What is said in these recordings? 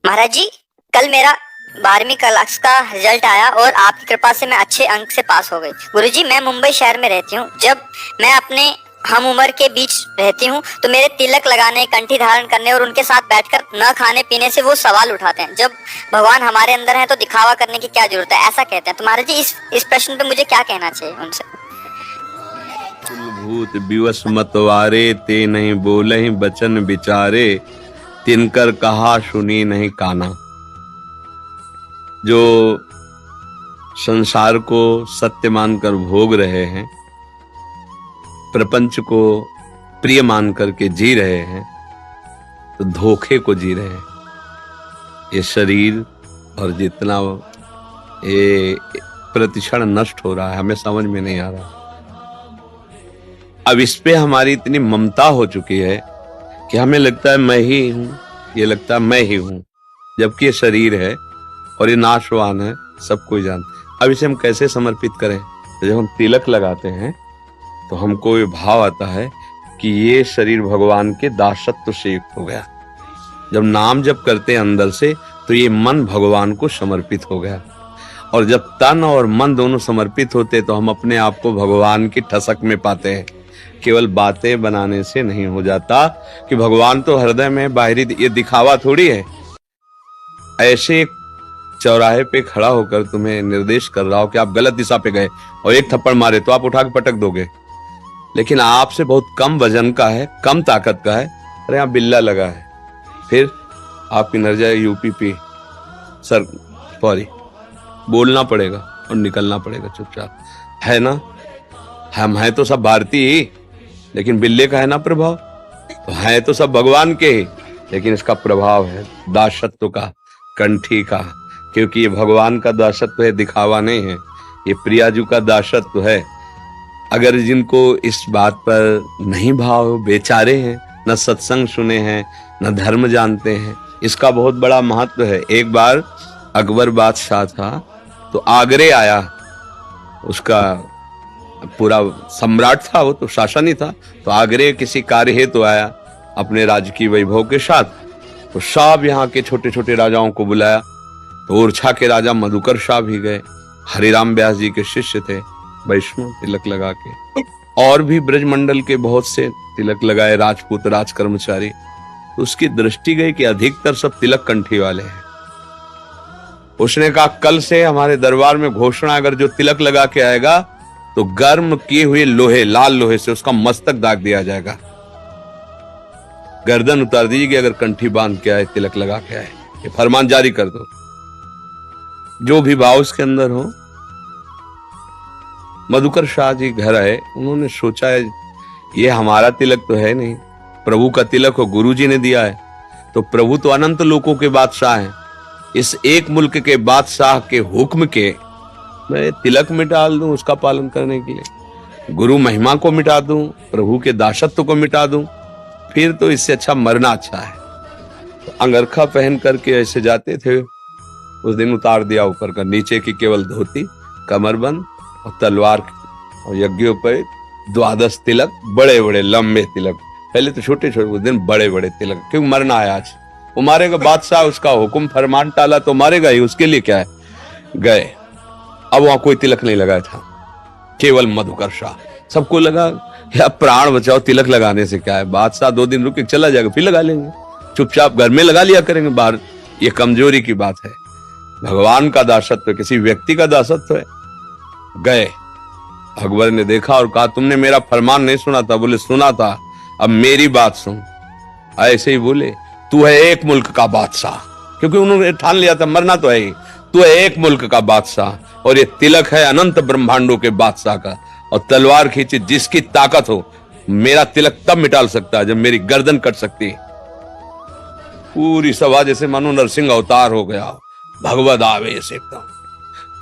महाराज जी, कल मेरा 12वीं क्लास का रिजल्ट आया और आपकी कृपा से मैं अच्छे अंक से पास हो गई। गुरुजी, मैं मुंबई शहर में रहती हूँ। जब मैं अपने हम उम्र के बीच रहती हूँ तो मेरे तिलक लगाने, कंठी धारण करने और उनके साथ बैठकर न खाने पीने से वो सवाल उठाते हैं, जब भगवान हमारे अंदर है तो दिखावा करने की क्या जरूरत है, ऐसा कहते हैं। तो महाराज जी, इस प्रश्न पे मुझे क्या कहना चाहिए उनसे? भूत विवश मतवारे, ते नहीं बोले बचन विचारे, तिनकर कहा सुनी नहीं काना। जो संसार को सत्य मानकर भोग रहे हैं, प्रपंच को प्रिय मान करके जी रहे हैं, तो धोखे को जी रहे हैं। ये शरीर और जितना ये प्रतिक्षण नष्ट हो रहा है, हमें समझ में नहीं आ रहा। अब इस पे हमारी इतनी ममता हो चुकी है कि हमें लगता है मैं ही हूं, ये लगता है मैं ही हूं, जबकि ये शरीर है और ये नाशवान है, सब कोई जानता। अब इसे हम कैसे समर्पित करें? जब हम तिलक लगाते हैं तो हमको ये भाव आता है कि ये शरीर भगवान के दासत्व से युक्त हो गया। जब नाम जप करते हैं अंदर से तो ये मन भगवान को समर्पित हो गया, और जब तन और मन दोनों समर्पित होते तो हम अपने आप को भगवान की ठसक में पाते हैं। केवल बातें बनाने से नहीं हो जाता कि भगवान तो हृदय में, बाहरी ये दिखावा थोड़ी है। ऐसे चौराहे पे खड़ा होकर तुम्हें निर्देश कर रहा हो कि आप गलत दिशा पे गए और एक थप्पड़ मारे तो आप उठा के पटक दोगे, लेकिन आपसे बहुत कम वजन का है, कम ताकत का है, अरे यहाँ बिल्ला लगा है, फिर आपकी नजर यूपी सर सॉरी बोलना पड़ेगा और निकलना पड़ेगा चुपचाप, है ना। हम हैं तो सब भारतीय ही, लेकिन बिल्ले का है ना प्रभाव, तो है तो सब भगवान के ही, लेकिन इसका प्रभाव है दासत्व का, कंठी का, क्योंकि ये भगवान का दासत्व है, दिखावा नहीं है। ये प्रियाजू का दासत्व है। अगर जिनको इस बात पर नहीं भाव, बेचारे हैं, न सत्संग सुने हैं, न धर्म जानते हैं, इसका बहुत बड़ा महत्व है। एक बार अकबर बादशाह था तो आगरे आया, उसका पूरा सम्राट था, वो तो शासन ही था, तो आगरे किसी कार्य हेतु आया अपने राजकीय वैभव के साथ। तो सब यहाँ के छोटे छोटे राजाओं को बुलाया, तो ओरछा के राजा मधुकर शाह भी गए, हरिराम व्यास जी के शिष्य थे, वैष्णव तिलक लगा के, और भी ब्रजमंडल के बहुत से तिलक लगाए, राजपूत राज कर्मचारी। तो उसकी दृष्टि गई कि अधिकतर सब तिलक कंठी वाले हैं। उसने कहा कल से हमारे दरबार में घोषणा, अगर जो तिलक लगा के आएगा तो गर्म किए हुए लोहे, लाल लोहे से उसका मस्तक दाग दिया जाएगा, गर्दन उतार दीजिएगी अगर कंठी बांध के आए, तिलक लगा के आए। ये फरमान जारी कर दो। जो भी भाव उसके अंदर हो। मधुकर शाह जी घर आए, उन्होंने सोचा है ये हमारा तिलक तो है नहीं, प्रभु का तिलक हो, गुरु जी ने दिया है, तो प्रभु तो अनंत लोकों के बादशाह हैं, इस एक मुल्क के बादशाह के हुक्म के मैं तिलक मिटा दूं उसका पालन करने के लिए, गुरु महिमा को मिटा दूं, प्रभु के दासत्व को मिटा दूं, फिर तो इससे अच्छा मरना अच्छा है। तो अंगरखा पहन करके ऐसे जाते थे, उस दिन उतार दिया ऊपर का, नीचे की केवल धोती, कमरबंद और तलवार, और यज्ञोपवीत 12 तिलक, बड़े बड़े लंबे तिलक, पहले तो छोटे छोटे, उस दिन बड़े बड़े तिलक, क्योंकि मरना है आज। वो मारेगा, बादशाह उसका हुक्म फरमान टाला तो मारेगा ही, उसके लिए क्या है। गए, अब वहां कोई तिलक नहीं लगाया था, केवल मधुकर शाह। सबको लगा या प्राण बचाओ, तिलक लगाने से क्या है, बादशाह 2 दिन रुक के चला जाएगा, फिर लगा लेंगे, चुपचाप घर में लगा लिया करेंगे, बाहर ये कमजोरी की बात है। भगवान का दासत्व किसी व्यक्ति का दासत्व है। गए, अकबर ने देखा और कहा तुमने मेरा फरमान नहीं सुना था? बोले सुना था, अब मेरी बात सुन। ऐसे ही बोले, तू है एक मुल्क का बादशाह, क्योंकि उन्होंने ठान लिया था मरना तो है ही, तू है एक मुल्क का बादशाह, और ये तिलक है अनंत ब्रह्मांडों के बादशाह का, और तलवार खींची जिसकी ताकत हो, मेरा तिलक तब मिटाल सकता है जब मेरी गर्दन कट सकती है। पूरी सभा जैसे मानो नरसिंह अवतार हो गया, भगवद आवेश एकदम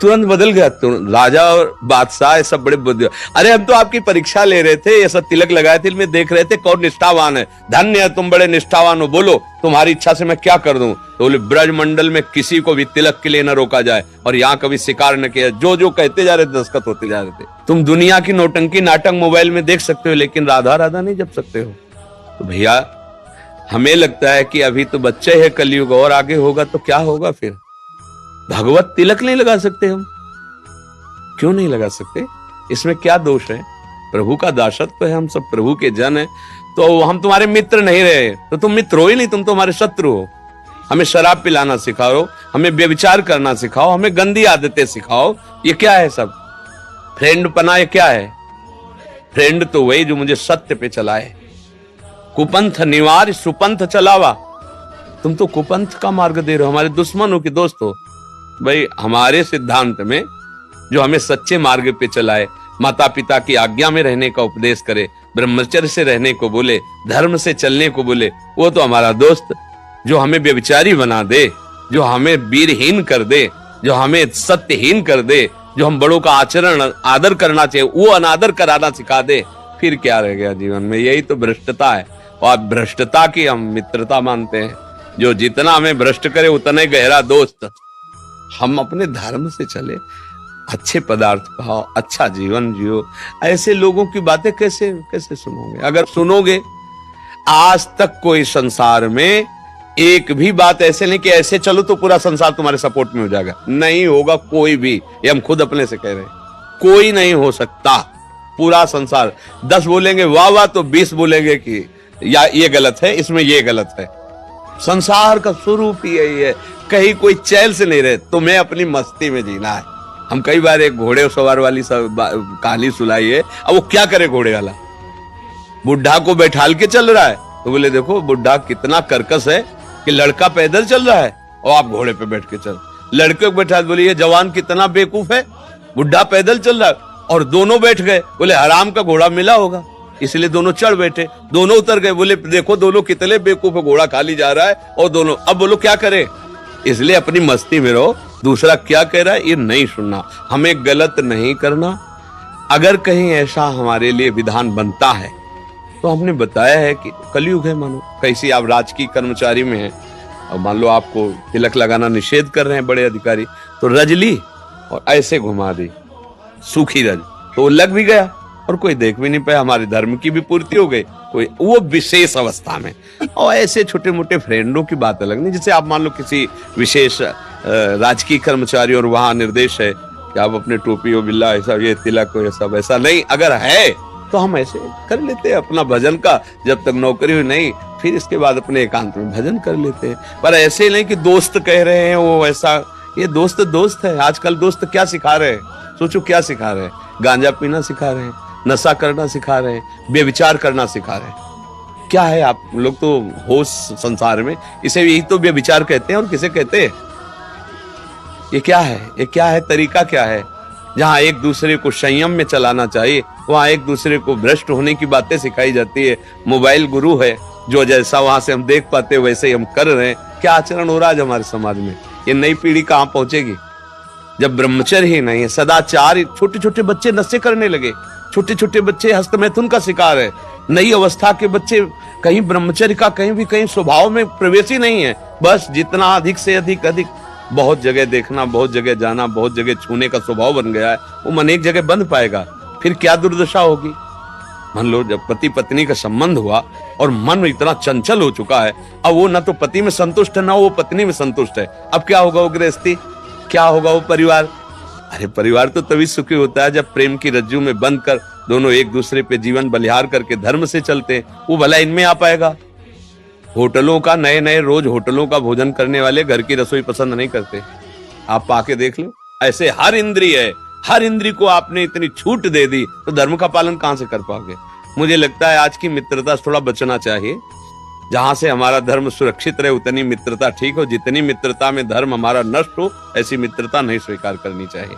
तुरंत बदल गया। राजा और बादशाह सब बड़े बुद्धि, अरे हम तो आपकी परीक्षा ले रहे थे, ये सब तिलक लगाए थे, में देख रहे थे कौन निष्ठावान है, धन्य है तुम बड़े निष्ठावान हो, बोलो तुम्हारी इच्छा से मैं क्या कर दूं। तो बोले ब्रजमंडल में किसी को भी तिलक के लिए न रोका जाए, और यहाँ कभी शिकार न किया। जो जो कहते जा रहे थे दस्तखत होते जा रहे थे। तुम दुनिया की नौटंकी नाटक मोबाइल में देख सकते हो, लेकिन राधा राधा नहीं जप सकते हो। तो भैया हमें लगता है कि अभी तो बच्चे हैं, कलयुग और आगे होगा तो क्या होगा फिर। भगवत तिलक नहीं लगा सकते हम, क्यों नहीं लगा सकते? इसमें क्या दोष है? प्रभु का दासत्व है, हम सब प्रभु के जन हैं। तो हम तुम्हारे मित्र नहीं रहे तो तुम मित्र हो ही नहीं, तुम तो हमारे शत्रु हो। हमें शराब पिलाना सिखाओ, हमें व्यभिचार करना सिखाओ, हमें गंदी आदतें सिखाओ, ये क्या है सब? फ्रेंड पना ये क्या है? फ्रेंड तो वही जो मुझे सत्य पे चलाए। कुपंथ निवार सुपंथ चलावा। तुम तो कुपंथ का मार्ग दे रहे हो, हमारे दुश्मन हो कि दोस्त हो? भाई हमारे सिद्धांत में जो हमें सच्चे मार्ग पे चलाए, माता पिता की आज्ञा में रहने का उपदेश करे, ब्रह्मचर्य से रहने को बोले, धर्म से चलने को बोले, वो तो हमारा दोस्त। जो हमें व्यभिचारी बना दे, जो हमें वीरहीन कर दे, जो हमें सत्यहीन कर दे, जो हम बड़ों का आचरण आदर करना चाहिए वो अनादर कराना सिखा दे, फिर क्या रह गया जीवन में? यही तो भ्रष्टता है। और भ्रष्टता की हम मित्रता मानते हैं। जो जितना हमें भ्रष्ट करे उतना ही गहरा दोस्त। हम अपने धर्म से चले, अच्छे पदार्थ खाओ, अच्छा जीवन जियो। ऐसे लोगों की बातें कैसे कैसे सुनोगे? अगर सुनोगे, आज तक कोई संसार में एक भी बात ऐसे नहीं कि ऐसे चलो तो पूरा संसार तुम्हारे सपोर्ट में हो जाएगा, नहीं होगा कोई भी। ये हम खुद अपने से कह रहे हैं, कोई नहीं हो सकता। पूरा संसार 10 बोलेंगे वाह वाह तो 20 बोलेंगे कि या ये गलत है, इसमें ये गलत है। संसार का स्वरूप ही यही है, कहीं कोई चैन से नहीं रहे, तुम्हें अपनी मस्ती में जीना है। हम कई बार एक घोड़े सवार वाली कहानी सुनाई है। अब वो क्या करे घोड़े वाला? बुढ़ा को बैठाल के चल रहा है तो बोले देखो बुढ़ा कितना कर्कश है कि लड़का पैदल चल रहा है और आप घोड़े पे बैठ के चल। लड़के को बैठा बोले ये जवान कितना बेवकूफ है, बुढ़ा पैदल चल रहा है। और दोनों बैठ गए, बोले हराम का घोड़ा मिला होगा इसलिए दोनों चढ़ बैठे। दोनों उतर गए, बोले देखो दोनों कितने बेवकूफ है, घोड़ा खाली जा रहा है और दोनों। अब बोलो क्या करे? इसलिए अपनी मस्ती में रहो, दूसरा क्या कह रहा है ये नहीं सुनना, हमें गलत नहीं करना। अगर कहीं ऐसा हमारे लिए विधान बनता है तो हमने बताया है कि कलयुग है, मानो कैसी आप राजकीय कर्मचारी में हैं और मान लो आपको तिलक लगाना निषेध कर रहे हैं बड़े अधिकारी, तो रज ली और ऐसे घुमा दी सूखी रज, तो वो लग भी गया और कोई देख भी नहीं पाया, हमारे धर्म की भी पूर्ति हो गई, कोई वो विशेष अवस्था में। और ऐसे छोटे मोटे फ्रेंडों की बात अलग नहीं। जैसे आप मान लो किसी विशेष राजकीय कर्मचारी और वहां निर्देश है कि आप अपने टोपी हो बिल्ला ऐसा ये तिलक हो ये सब, ऐसा नहीं। अगर है तो हम ऐसे कर लेते हैं अपना भजन का, जब तक नौकरी हुई नहीं फिर इसके बाद अपने एकांत में भजन कर लेते हैं। पर ऐसे नहीं कि दोस्त कह रहे हैं वो ऐसा, ये दोस्त दोस्त है। आजकल दोस्त क्या सिखा रहे हैं? सोचो क्या सिखा रहे हैं? गांजा पीना सिखा रहे हैं, नशा करना सिखा रहे हैं, व्यभिचार करना सिखा रहे हैं। क्या है आप लोग तो होश संसार में, इसे यही तो व्यभिचार कहते हैं और किसे कहते हैं? ये क्या है? ये क्या है? तरीका क्या है? जहाँ एक दूसरे को संयम में चलाना चाहिए वहां एक दूसरे को भ्रष्ट होने की बातें सिखाई जाती है। मोबाइल गुरु है, जो जैसा वहां से हम देख पाते हैं वैसे ही हम कर रहे हैं। क्या आचरण हो रहा है हमारे समाज में? ये नई पीढ़ी कहाँ पहुंचेगी जब ब्रह्मचर्य ही नहीं है, सदाचार। छोटे छोटे बच्चे नशे करने लगे, छोटे छोटे बच्चे हस्तमैथुन का शिकार है। नई अवस्था के बच्चे कहीं ब्रह्मचर्य का कहीं भी कहीं स्वभाव में प्रवेश ही नहीं है। बस जितना अधिक से अधिक बहुत जगह देखना, बहुत जगह जाना, बहुत जगह छूने का स्वभाव बन गया है। वो मन एक जगह बंध पाएगा, फिर क्या दुर्दशा होगी। मान लो जब पति पत्नी का संबंध हुआ और मन इतना चंचल हो चुका है, अब वो ना तो पति में संतुष्ट है ना वो पत्नी में संतुष्ट है। अब क्या होगा वो गृहस्थी, क्या होगा वो परिवार? अरे परिवार तो तभी सुखी होता है जब प्रेम की रज्जू में बंध कर दोनों एक दूसरे पे जीवन बलिहार करके धर्म से चलते हैं। वो भला इनमें आ पाएगा? होटलों का नए नए रोज होटलों का भोजन करने वाले घर की रसोई पसंद नहीं करते। आप पाके देख लो, ऐसे हर इंद्रिय है, हर इंद्रिय को आपने इतनी छूट दे दी तो धर्म का पालन कहां से कर पाओगे? मुझे लगता है आज की मित्रता से थोड़ा बचना चाहिए। जहां से हमारा धर्म सुरक्षित रहे उतनी मित्रता ठीक हो, जितनी मित्रता में धर्म हमारा नष्ट हो ऐसी मित्रता नहीं स्वीकार करनी चाहिए।